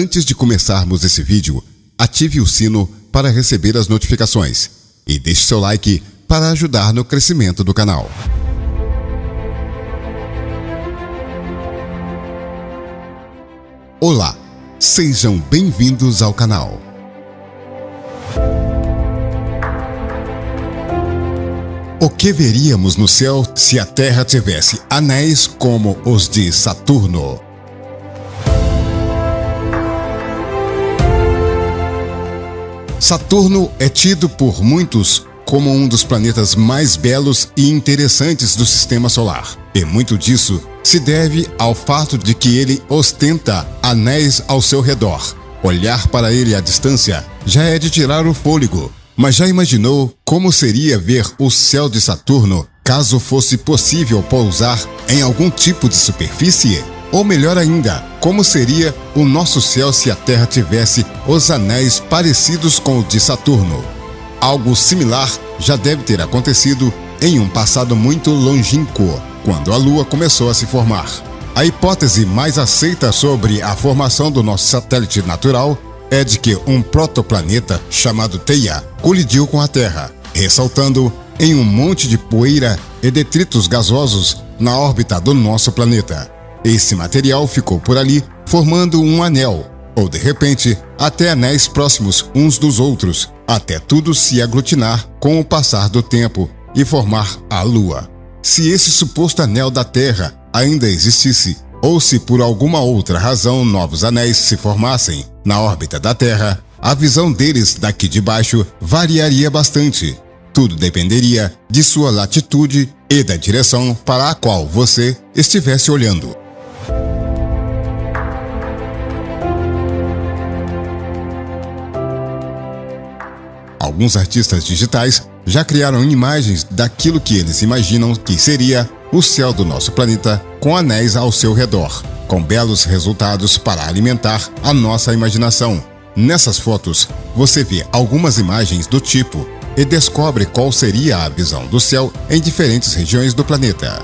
Antes de começarmos esse vídeo, ative o sino para receber as notificações e deixe seu like para ajudar no crescimento do canal. Olá, sejam bem-vindos ao canal. O que veríamos no céu se a Terra tivesse anéis como os de Saturno? Saturno é tido por muitos como um dos planetas mais belos e interessantes do sistema solar. E muito disso se deve ao fato de que ele ostenta anéis ao seu redor. Olhar para ele à distância já é de tirar o fôlego. Mas já imaginou como seria ver o céu de Saturno caso fosse possível pousar em algum tipo de superfície? Ou melhor ainda, como seria o nosso céu se a Terra tivesse os anéis parecidos com o de Saturno? Algo similar já deve ter acontecido em um passado muito longínquo, quando a Lua começou a se formar. A hipótese mais aceita sobre a formação do nosso satélite natural é de que um protoplaneta chamado Theia colidiu com a Terra, ressaltando em um monte de poeira e detritos gasosos na órbita do nosso planeta. Esse material ficou por ali, formando um anel, ou de repente, até anéis próximos uns dos outros, até tudo se aglutinar com o passar do tempo e formar a Lua. Se esse suposto anel da Terra ainda existisse, ou se por alguma outra razão novos anéis se formassem na órbita da Terra, a visão deles daqui de baixo variaria bastante. Tudo dependeria de sua latitude e da direção para a qual você estivesse olhando. Alguns artistas digitais já criaram imagens daquilo que eles imaginam que seria o céu do nosso planeta com anéis ao seu redor, com belos resultados para alimentar a nossa imaginação. Nessas fotos, você vê algumas imagens do tipo e descobre qual seria a visão do céu em diferentes regiões do planeta.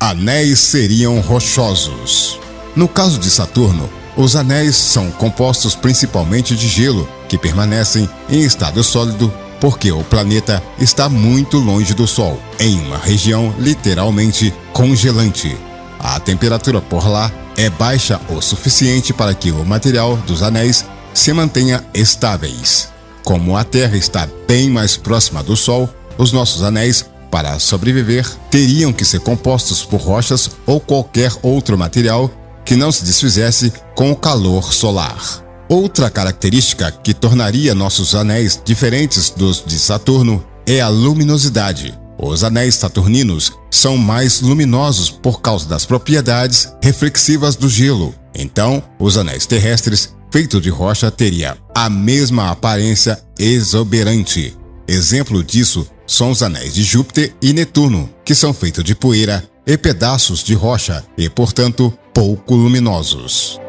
Anéis seriam rochosos. No caso de Saturno, os anéis são compostos principalmente de gelo, que permanecem em estado sólido porque o planeta está muito longe do Sol, em uma região literalmente congelante. A temperatura por lá é baixa o suficiente para que o material dos anéis se mantenha estáveis. Como a Terra está bem mais próxima do Sol, os nossos anéis, para sobreviver, teriam que ser compostos por rochas ou qualquer outro material que não se desfizesse com o calor solar. Outra característica que tornaria nossos anéis diferentes dos de Saturno é a luminosidade. Os anéis saturninos são mais luminosos por causa das propriedades reflexivas do gelo. Então, os anéis terrestres, feitos de rocha, teriam a mesma aparência exuberante. Exemplo disso são os anéis de Júpiter e Netuno, que são feitos de poeira e pedaços de rocha e, portanto, pouco luminosos.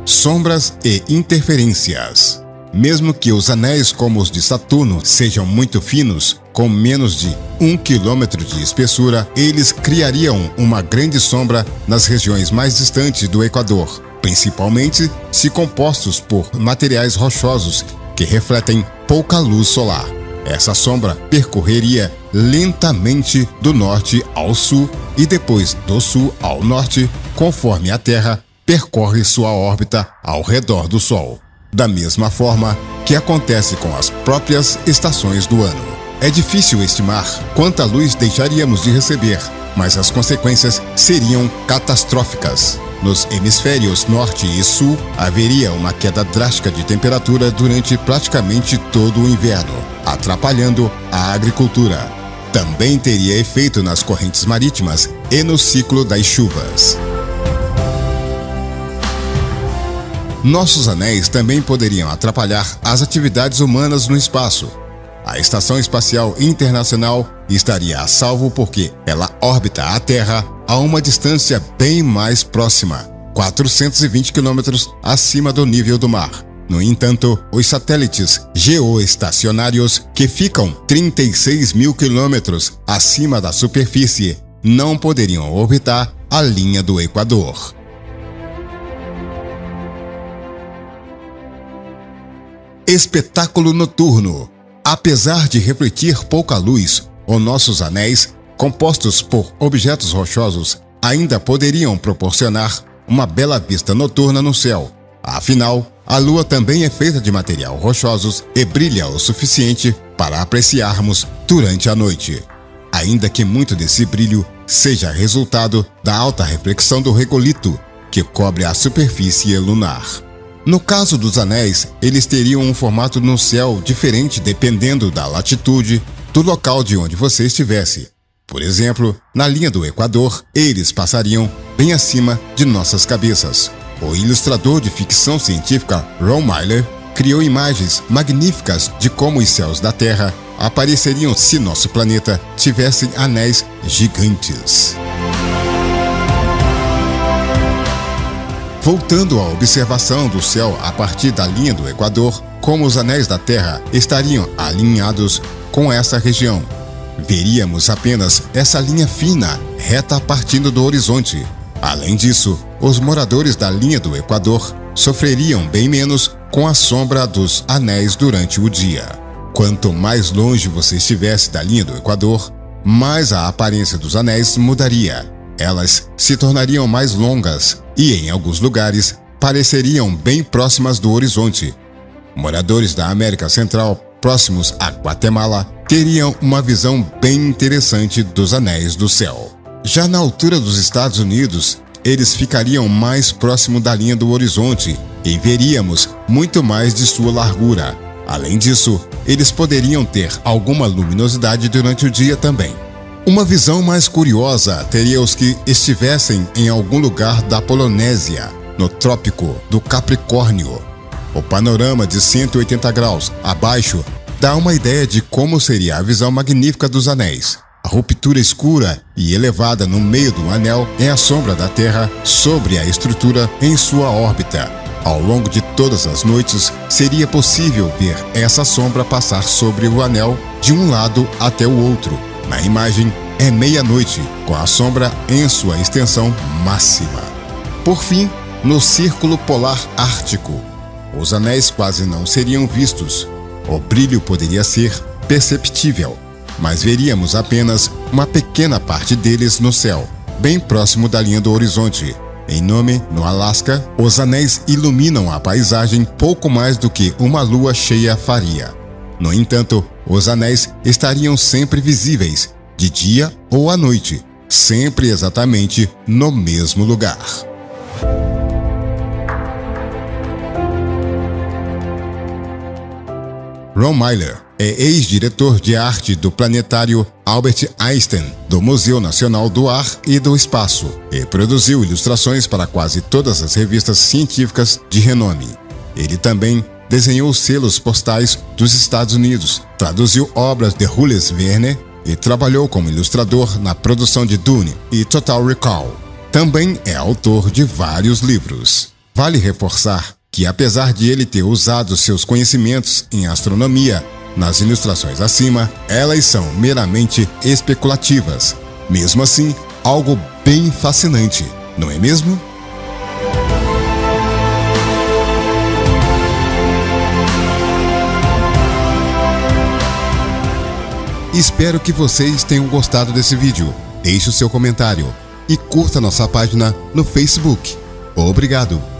Sombras e interferências. Mesmo que os anéis como os de Saturno sejam muito finos, com menos de 1 quilômetro de espessura, eles criariam uma grande sombra nas regiões mais distantes do Equador, principalmente se compostos por materiais rochosos que refletem pouca luz solar. Essa sombra percorreria lentamente do norte ao sul e depois do sul ao norte, conforme a Terra percorre sua órbita ao redor do Sol. Da mesma forma que acontece com as próprias estações do ano. É difícil estimar quanta luz deixaríamos de receber, mas as consequências seriam catastróficas. Nos hemisférios norte e sul, haveria uma queda drástica de temperatura durante praticamente todo o inverno, atrapalhando a agricultura. Também teria efeito nas correntes marítimas e no ciclo das chuvas. Nossos anéis também poderiam atrapalhar as atividades humanas no espaço. A Estação Espacial Internacional estaria a salvo porque ela orbita a Terra a uma distância bem mais próxima, 420 quilômetros acima do nível do mar. No entanto, os satélites geoestacionários, que ficam 36 mil quilômetros acima da superfície, não poderiam orbitar a linha do Equador. Espetáculo noturno. Apesar de refletir pouca luz, os nossos anéis, compostos por objetos rochosos, ainda poderiam proporcionar uma bela vista noturna no céu. Afinal, a Lua também é feita de material rochosos e brilha o suficiente para apreciarmos durante a noite, ainda que muito desse brilho seja resultado da alta reflexão do regolito, que cobre a superfície lunar. No caso dos anéis, eles teriam um formato no céu diferente dependendo da latitude do local de onde você estivesse. Por exemplo, na linha do Equador, eles passariam bem acima de nossas cabeças. O ilustrador de ficção científica Ron Miller criou imagens magníficas de como os céus da Terra apareceriam se nosso planeta tivesse anéis gigantes. Voltando à observação do céu a partir da linha do Equador, como os anéis da Terra estariam alinhados com essa região, veríamos apenas essa linha fina, reta partindo do horizonte. Além disso, os moradores da linha do Equador sofreriam bem menos com a sombra dos anéis durante o dia. Quanto mais longe você estivesse da linha do Equador, mais a aparência dos anéis mudaria. Elas se tornariam mais longas e, em alguns lugares, pareceriam bem próximas do horizonte. Moradores da América Central, próximos a Guatemala, teriam uma visão bem interessante dos anéis do céu. Já na altura dos Estados Unidos, eles ficariam mais próximo da linha do horizonte e veríamos muito mais de sua largura. Além disso, eles poderiam ter alguma luminosidade durante o dia também. Uma visão mais curiosa teria os que estivessem em algum lugar da Polinésia, no Trópico do Capricórnio. O panorama de 180 graus abaixo dá uma ideia de como seria a visão magnífica dos anéis. A ruptura escura e elevada no meio do anel é a sombra da Terra sobre a estrutura em sua órbita. Ao longo de todas as noites, seria possível ver essa sombra passar sobre o anel de um lado até o outro. Na imagem, é meia-noite, com a sombra em sua extensão máxima. Por fim, no Círculo Polar Ártico, os anéis quase não seriam vistos. O brilho poderia ser perceptível, mas veríamos apenas uma pequena parte deles no céu, bem próximo da linha do horizonte. Em Nome, no Alasca, os anéis iluminam a paisagem pouco mais do que uma lua cheia faria. No entanto, os anéis estariam sempre visíveis, de dia ou à noite, sempre exatamente no mesmo lugar. Ron Miller é ex-diretor de arte do planetário Albert Einstein, do Museu Nacional do Ar e do Espaço, e produziu ilustrações para quase todas as revistas científicas de renome. Ele também desenhou selos postais dos Estados Unidos, traduziu obras de Jules Verne e trabalhou como ilustrador na produção de Dune e Total Recall. Também é autor de vários livros. Vale reforçar que, apesar de ele ter usado seus conhecimentos em astronomia nas ilustrações acima, elas são meramente especulativas. Mesmo assim, algo bem fascinante, não é mesmo? Espero que vocês tenham gostado desse vídeo. Deixe o seu comentário e curta nossa página no Facebook. Obrigado!